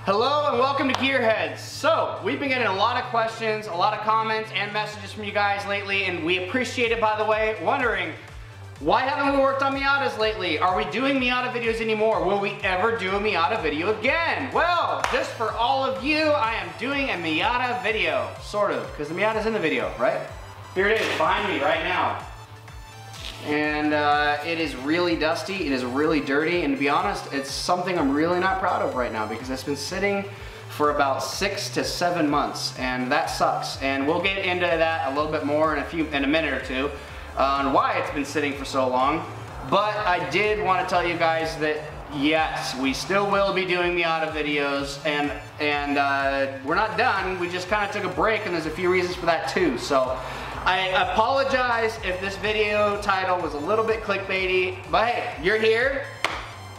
Hello and welcome to GearHeads. So, we've been getting a lot of questions, a lot of comments and messages from you guys lately, and we appreciate it, by the way. Wondering, why haven't we worked on Miatas lately? Are we doing Miata videos anymore? Will we ever do a Miata video again? Well, just for all of you, I am doing a Miata video. Sort of, because the Miata's in the video, right? Here it is, behind me right now. And it is really dusty, it is really dirty, and to be honest, it's something I'm really not proud of right now because it's been sitting for about 6 to 7 months, and that sucks. And we'll get into that a little bit more in a minute or two on why it's been sitting for so long. But I did want to tell you guys that yes, we still will be doing Miata videos, and we're not done. We just kind of took a break, and there's a few reasons for that too. So I apologize if this video title was a little bit clickbaity, but hey, you're here,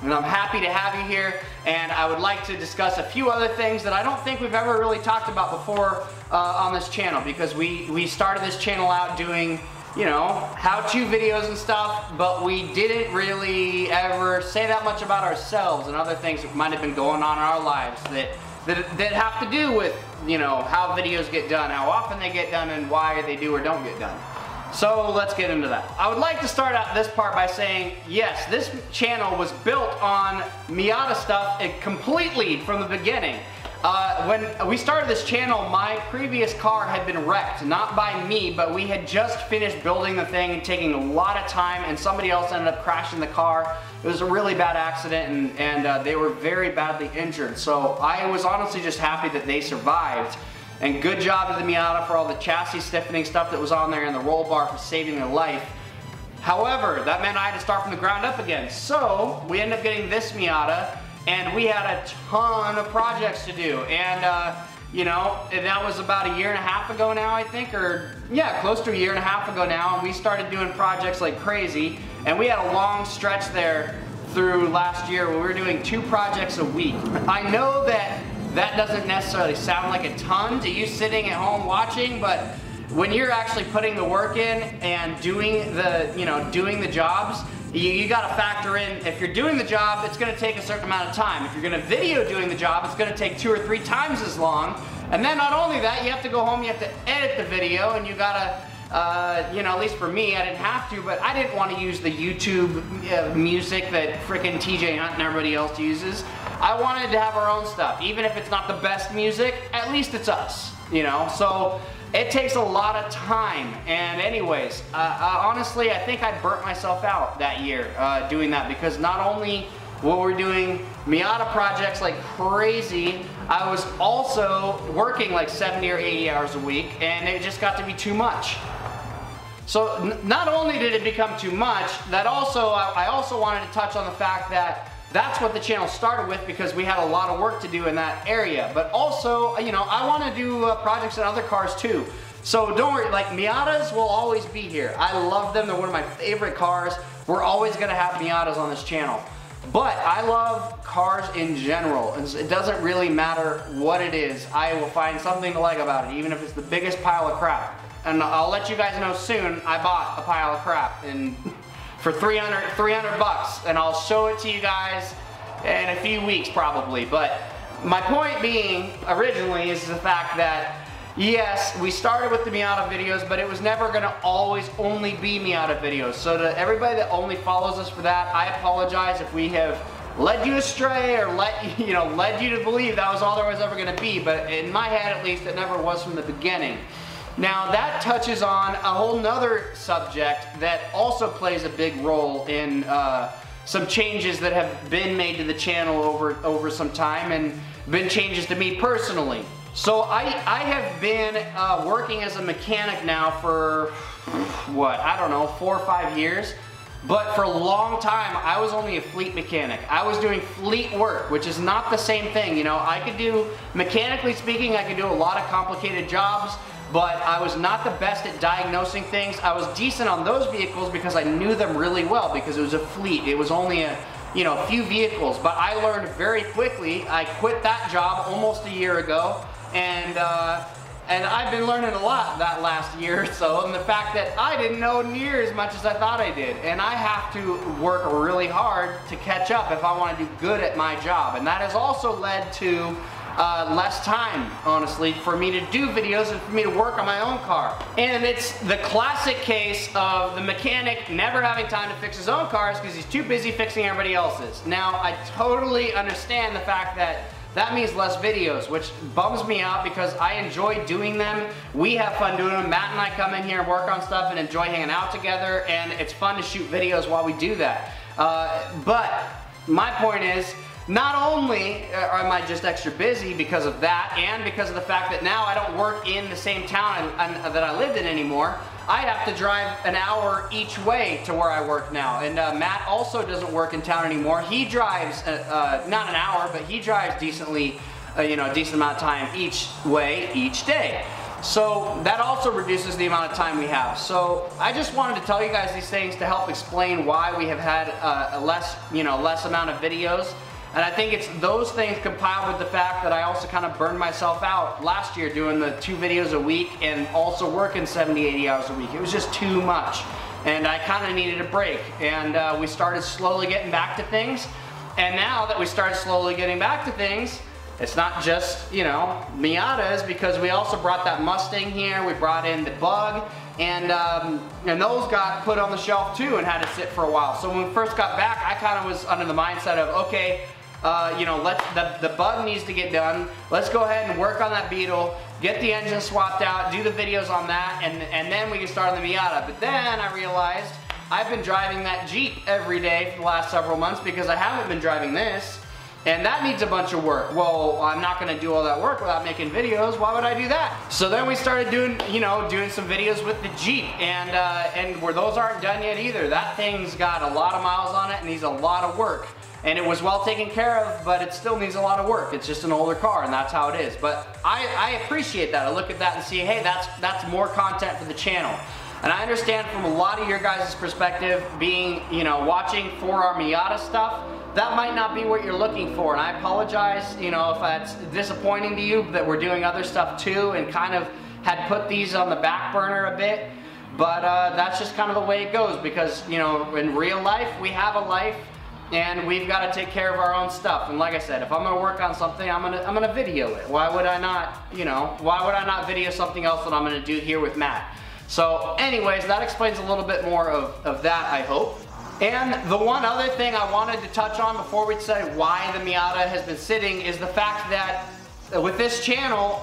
and I'm happy to have you here, and I would like to discuss a few other things that I don't think we've ever really talked about before on this channel, because we started this channel out doing, you know, how-to videos and stuff, but we didn't really ever say that much about ourselves and other things that might have been going on in our lives that have to do with, you know, how videos get done, how often they get done, and why they do or don't get done. So let's get into that. I would like to start out this part by saying, yes, this channel was built on Miata stuff completely from the beginning. When we started this channel, my previous car had been wrecked, not by me, but we had just finished building the thing and taking a lot of time, and somebody else ended up crashing the car. It was a really bad accident, and they were very badly injured. So I was honestly just happy that they survived. And good job to the Miata for all the chassis stiffening stuff that was on there and the roll bar for saving their life. However, that meant I had to start from the ground up again. So we ended up getting this Miata, and we had a ton of projects to do, and you know, and that was about a year and a half ago now, I think, or yeah, close to a year and a half ago now, and we started doing projects like crazy, and we had a long stretch there through last year where we were doing 2 projects a week. I know that doesn't necessarily sound like a ton to you sitting at home watching, but when you're actually putting the work in and doing the, you know, doing the jobs, you gotta factor in, if you're doing the job, it's gonna take a certain amount of time. If you're gonna video doing the job, it's gonna take 2 or 3 times as long. And then not only that, you have to go home, you have to edit the video, and you gotta, you know, at least for me, I didn't have to, but I didn't want to use the YouTube music that frickin' TJ Hunt and everybody else uses. I wanted to have our own stuff. Even if it's not the best music, at least it's us, you know? So it takes a lot of time, and anyways, honestly, I think I burnt myself out that year doing that, because not only were we doing Miata projects like crazy, I was also working like 70 or 80 hours a week, and it just got to be too much. So not only did it become too much, I also wanted to touch on the fact that that's what the channel started with, because we had a lot of work to do in that area. But also, you know, I want to do projects on other cars too. So don't worry, like Miatas will always be here. I love them, they're one of my favorite cars. We're always going to have Miatas on this channel. But I love cars in general. It doesn't really matter what it is. I will find something to like about it, even if it's the biggest pile of crap. And I'll let you guys know soon, I bought a pile of crap for 300 bucks, and I'll show it to you guys in a few weeks probably. But my point being originally is the fact that yes, we started with the Miata videos, but it was never gonna always only be Miata videos. So to everybody that only follows us for that, I apologize if we have led you astray or led you to believe that was all there was ever gonna be, but in my head at least, it never was from the beginning. Now that touches on a whole nother subject that also plays a big role in some changes that have been made to the channel over some time, and been changes to me personally. So I have been working as a mechanic now for, what, I don't know, 4 or 5 years. But for a long time, I was only a fleet mechanic. I was doing fleet work, which is not the same thing. You know, I could do, mechanically speaking, I could do a lot of complicated jobs, but I was not the best at diagnosing things. I was decent on those vehicles because I knew them really well, because it was a fleet. It was only a few vehicles, but I learned very quickly. I quit that job almost a year ago, and And I've been learning a lot that last year or so, and the fact that I didn't know near as much as I thought I did. And I have to work really hard to catch up if I want to do good at my job. And that has also led to less time, honestly, for me to do videos and for me to work on my own car. And it's the classic case of the mechanic never having time to fix his own cars because he's too busy fixing everybody else's. Now, I totally understand the fact that that means less videos, which bums me out because I enjoy doing them. We have fun doing them. Matt and I come in here and work on stuff and enjoy hanging out together, and it's fun to shoot videos while we do that. But my point is, not only am I just extra busy because of that, and because of the fact that now I don't work in the same town that I lived in anymore, I have to drive an hour each way to where I work now. And Matt also doesn't work in town anymore. He drives, not an hour, but he drives decently, a decent amount of time each way, each day. So that also reduces the amount of time we have. So I just wanted to tell you guys these things to help explain why we have had a less amount of videos. And I think it's those things compiled with the fact that I also kind of burned myself out last year doing the 2 videos a week and also working 70, 80 hours a week. It was just too much. And I kind of needed a break. And we started slowly getting back to things. And now that we started slowly getting back to things, it's not just, Miatas, because we also brought that Mustang here. We brought in the Bug. And those got put on the shelf too and had to sit for a while. So when we first got back, I kind of was under the mindset of, okay, the Bug needs to get done. Let's go ahead and work on that Beetle, get the engine swapped out, do the videos on that, and then we can start on the Miata. But then I realized I've been driving that Jeep every day for the last several months because I haven't been driving this. And that needs a bunch of work. Well, I'm not gonna do all that work without making videos. Why would I do that? So then we started doing, doing some videos with the Jeep, and where those aren't done yet either. That thing's got a lot of miles on it and needs a lot of work. And it was well taken care of, but it still needs a lot of work. It's just an older car, and that's how it is. But I appreciate that. I look at that and see, hey, that's more content for the channel. And I understand from a lot of your guys' perspective, being, watching for our Miata stuff, that might not be what you're looking for. And I apologize, if that's disappointing to you that we're doing other stuff too and kind of had put these on the back burner a bit. But that's just kind of the way it goes because, in real life, we have a life and we've got to take care of our own stuff. And like I said, if I'm going to work on something, I'm gonna video it. Why would I not, why would I not video something else that I'm going to do here with Matt? So anyways, that explains a little bit more of that, I hope. And the one other thing I wanted to touch on before we say why the Miata has been sitting is the fact that with this channel,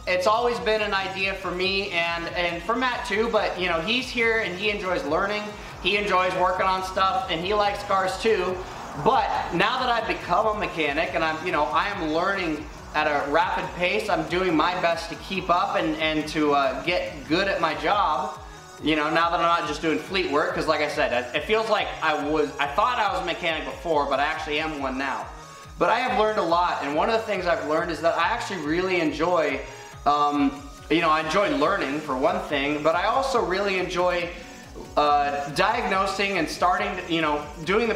it's always been an idea for me and for Matt too, but he's here and he enjoys learning, he enjoys working on stuff, and he likes cars too. But now that I've become a mechanic and I am learning at a rapid pace, I'm doing my best to keep up and to get good at my job. Now that I'm not just doing fleet work, because like I said, it feels like I thought I was a mechanic before, but I actually am one now. But I have learned a lot, and one of the things I've learned is that I actually really enjoy, I enjoy learning for one thing, but I also really enjoy diagnosing and starting,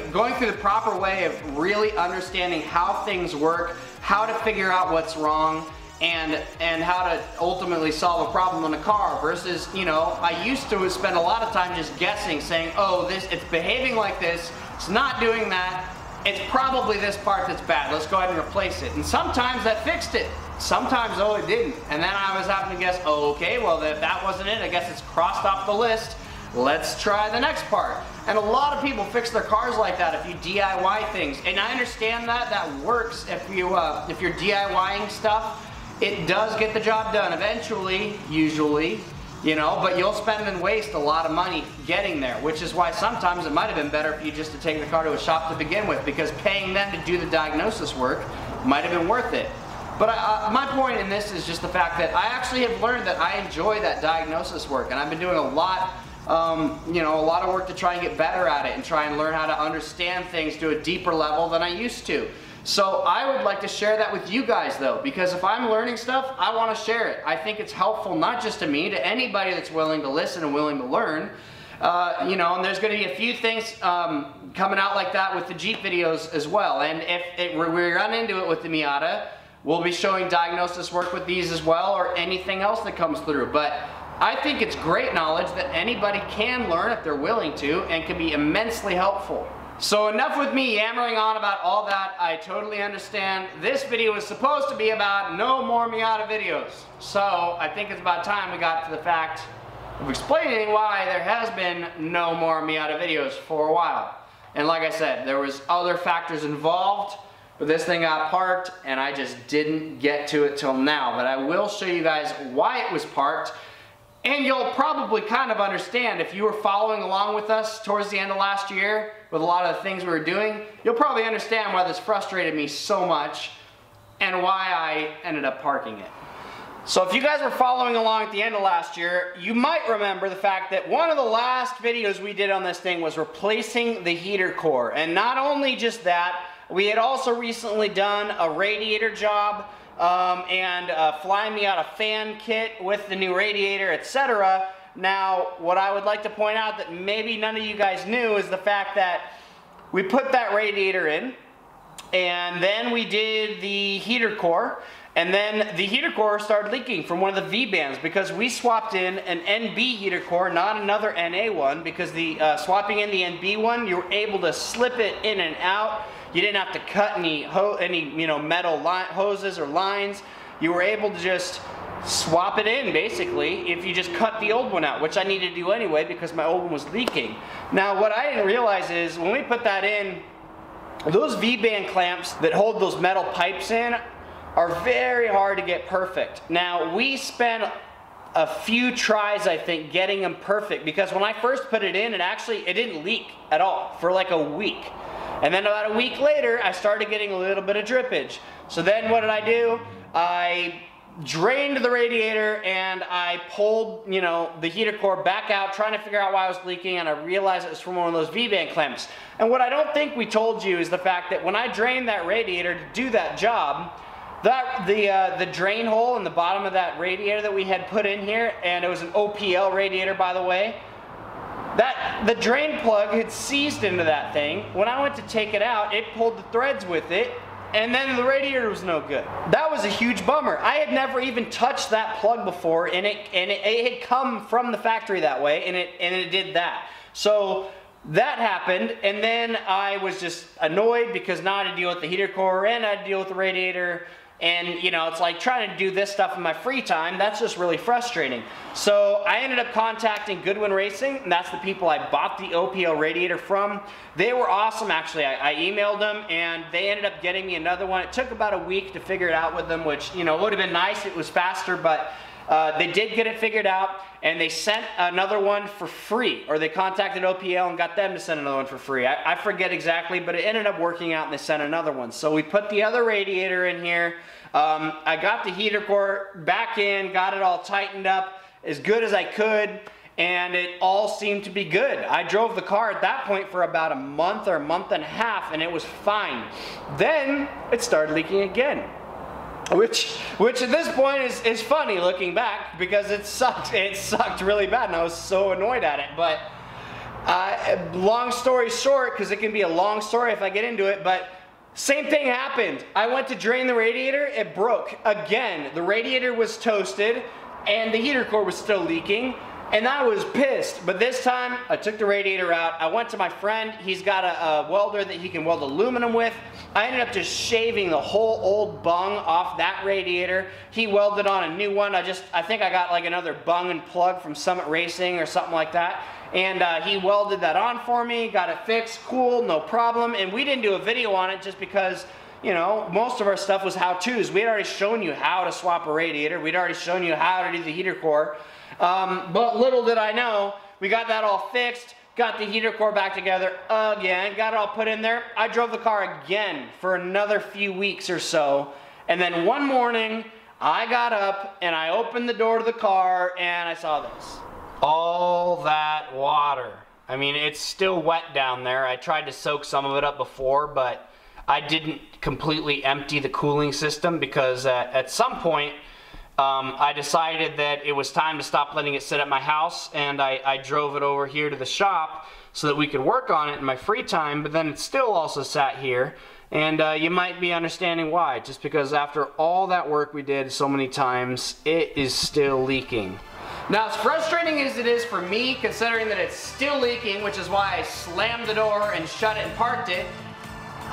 going through the proper way of really understanding how things work, how to figure out what's wrong, and how to ultimately solve a problem in a car versus, I used to spend a lot of time just guessing, saying, oh, it's behaving like this, it's not doing that, it's probably this part that's bad, let's go ahead and replace it. And sometimes that fixed it, sometimes, oh, it didn't. And then I was having to guess, oh, okay, well, if that wasn't it, I guess it's crossed off the list, let's try the next part. And a lot of people fix their cars like that if you DIY things. And I understand that works if you're DIYing stuff. It does get the job done eventually, usually, but you'll spend and waste a lot of money getting there, which is why sometimes it might have been better for you just to take the car to a shop to begin with, because paying them to do the diagnosis work might have been worth it. But my point in this is just the fact that I actually have learned that I enjoy that diagnosis work, and I've been doing a lot of work to try and get better at it and try and learn how to understand things to a deeper level than I used to. So I would like to share that with you guys though, because if I'm learning stuff, I want to share it. I think it's helpful not just to me, to anybody that's willing to listen and willing to learn. And there's going to be a few things coming out like that with the Jeep videos as well. And if we run into it with the Miata, we'll be showing diagnosis work with these as well, or anything else that comes through. But I think it's great knowledge that anybody can learn if they're willing to, and can be immensely helpful. So enough with me yammering on about all that. I totally understand. This video was supposed to be about no more Miata videos. So I think it's about time we got to the fact of explaining why there has been no more Miata videos for a while. And like I said, there was other factors involved, but this thing got parked and I just didn't get to it till now. But I will show you guys why it was parked. And you'll probably kind of understand if you were following along with us towards the end of last year with a lot of the things we were doing. You'll probably understand why this frustrated me so much and why I ended up parking it. So if you guys were following along at the end of last year, you might remember the fact that one of the last videos we did on this thing was replacing the heater core. And not only just that, we had also recently done a radiator job and flying me out a fan kit with the new radiator, etc. Now, what I would like to point out that maybe none of you guys knew is the fact that we put that radiator in, and then we did the heater core, and then the heater core started leaking from one of the V-bands because we swapped in an NB heater core, not another NA one, because the swapping in the NB one, you were able to slip it in and out. You didn't have to cut any metal hoses or lines. You were able to just swap it in, basically, if you just cut the old one out, which I needed to do anyway because my old one was leaking. Now, what I didn't realize is when we put that in, those V-band clamps that hold those metal pipes in are very hard to get perfect. Now, we spent a few tries, I think, getting them perfect, because when I first put it in, it didn't leak at all for like a week. And then about a week later, I started getting a little bit of drippage. So then what did I do? I drained the radiator and I pulled, the heater core back out, trying to figure out why I was leaking, and I realized it was from one of those V-band clamps. And what I don't think we told you is the fact that when I drained that radiator to do that job, the drain hole in the bottom of that radiator that we had put in here, and it was an OPL radiator, by the way, the drain plug had seized into that thing. When I went to take it out, it pulled the threads with it, and then the radiator was no good. That was a huge bummer. I had never even touched that plug before, and it had come from the factory that way, and it did that. So that happened, and then I was just annoyed because now I had to deal with the heater core and I had to deal with the radiator. And it's like trying to do this stuff in my free time. That's just really frustrating. So I ended up contacting Goodwin Racing, and that's the people I bought the OPL radiator from. They were awesome, actually. I emailed them and they ended up getting me another one. It took about a week to figure it out with them, which would have been nice. It was faster, but they did get it figured out, and they sent another one for free, or they contacted OPL and got them to send another one for free. I forget exactly, but it ended up working out and they sent another one. So we put the other radiator in here. I got the heater core back in, got it all tightened up as good as I could, and it all seemed to be good. I drove the car at that point for about a month or a month and a half, and it was fine. Then it started leaking again. Which at this point is funny looking back, because it sucked really bad, and I was so annoyed at it. But long story short, because it can be a long story if I get into it, but same thing happened. I went to drain the radiator, it broke again. The radiator was toasted and the heater core was still leaking, and I was pissed. But this time I took the radiator out. I went to my friend. He's got a welder that he can weld aluminum with. I ended up just shaving the whole old bung off that radiator. He welded on a new one. I think I got like another bung and plug from Summit Racing or something like that. And he welded that on for me, got it fixed, cool, no problem. And we didn't do a video on it just because, most of our stuff was how-tos. We had already shown you how to swap a radiator. We'd already shown you how to do the heater core. But little did I know, we got that all fixed, got the heater core back together again, got it all put in there. I drove the car again for another few weeks or so. And then one morning, I got up and I opened the door to the car and I saw this. All that water. I mean, it's still wet down there. I tried to soak some of it up before, but I didn't completely empty the cooling system because at some point I decided that it was time to stop letting it sit at my house, and I drove it over here to the shop so that we could work on it in my free time, but then it still also sat here. And you might be understanding why, just because after all that work we did so many times, it is still leaking. Now, as frustrating as it is for me, considering that it's still leaking, which is why I slammed the door and shut it and parked it,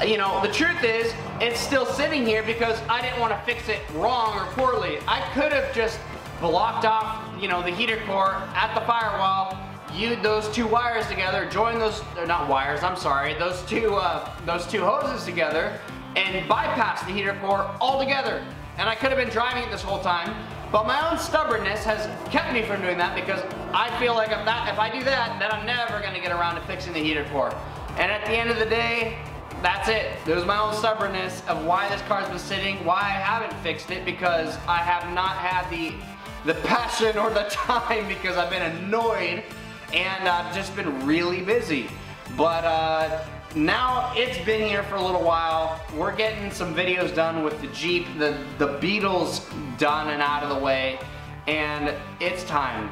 you know, the truth is, it's still sitting here because I didn't want to fix it wrong or poorly. I could have just blocked off, you know, the heater core at the firewall, used those two wires together, joined those, or not wires, I'm sorry, those two hoses together, and bypassed the heater core altogether. And I could have been driving it this whole time, but my own stubbornness has kept me from doing that because I feel like if I do that, then I'm never going to get around to fixing the heater core. And at the end of the day, that's it. It was my own stubbornness of why this car's been sitting, why I haven't fixed it, because I have not had the passion or the time because I've been annoyed and I've just been really busy. But now it's been here for a little while. We're getting some videos done with the Jeep, the Beetle's done and out of the way, and it's time.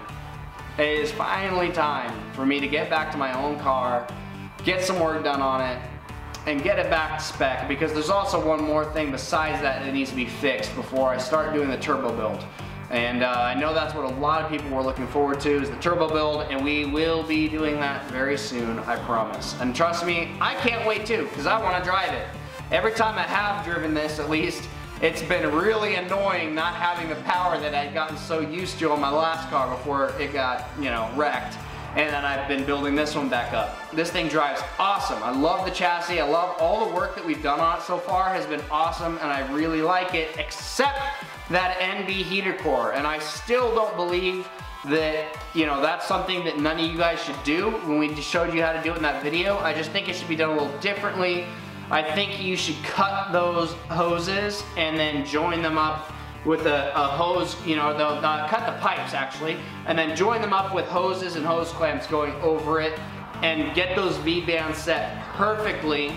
It is finally time for me to get back to my own car, get some work done on it, and get it back to spec, because there's also one more thing besides that needs to be fixed before I start doing the turbo build. And I know that's what a lot of people were looking forward to, is the turbo build, and we will be doing that very soon, I promise. And trust me, I can't wait too, because I want to drive it. Every time I have driven this, at least, it's been really annoying not having the power that I'd gotten so used to on my last car before it got, you know, wrecked. And then I've been building this one back up. This thing drives awesome. I love the chassis. I love all the work that we've done on it so far has been awesome, and I really like it, except that NB heater core. And I still don't believe that, you know, that's something that none of you guys should do when we showed you how to do it in that video. I just think it should be done a little differently. I think you should cut those hoses and then join them up with a hose, you know, they'll cut the pipes actually, and then join them up with hoses and hose clamps going over it, and get those V-bands set perfectly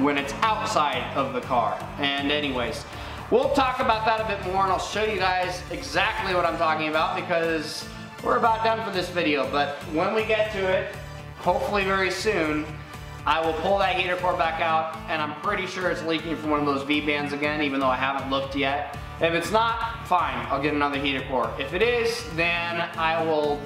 when it's outside of the car. And anyways, we'll talk about that a bit more, and I'll show you guys exactly what I'm talking about, because we're about done for this video. But when we get to it, hopefully very soon, I will pull that heater core back out, and I'm pretty sure it's leaking from one of those V-bands again, even though I haven't looked yet. If it's not, fine, I'll get another heater core. If it is, then I will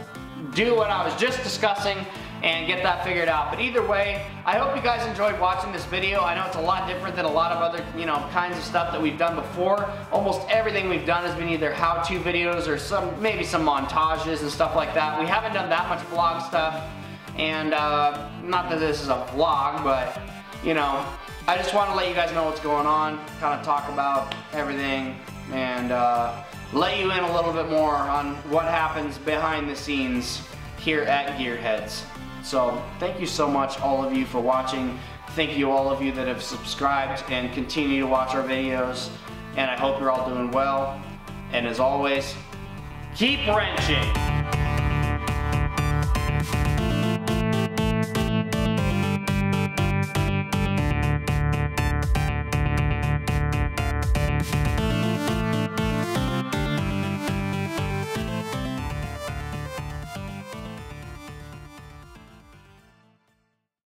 do what I was just discussing and get that figured out. But either way, I hope you guys enjoyed watching this video. I know it's a lot different than a lot of other, you know, kinds of stuff that we've done before. Almost everything we've done has been either how-to videos or maybe some montages and stuff like that. We haven't done that much vlog stuff. And not that this is a vlog, but, you know, I just want to let you guys know what's going on, kind of talk about everything, and let you in a little bit more on what happens behind the scenes here at GearHeads. So thank you so much, all of you, for watching. Thank you, all of you that have subscribed and continue to watch our videos, and I hope you're all doing well. And as always, keep wrenching.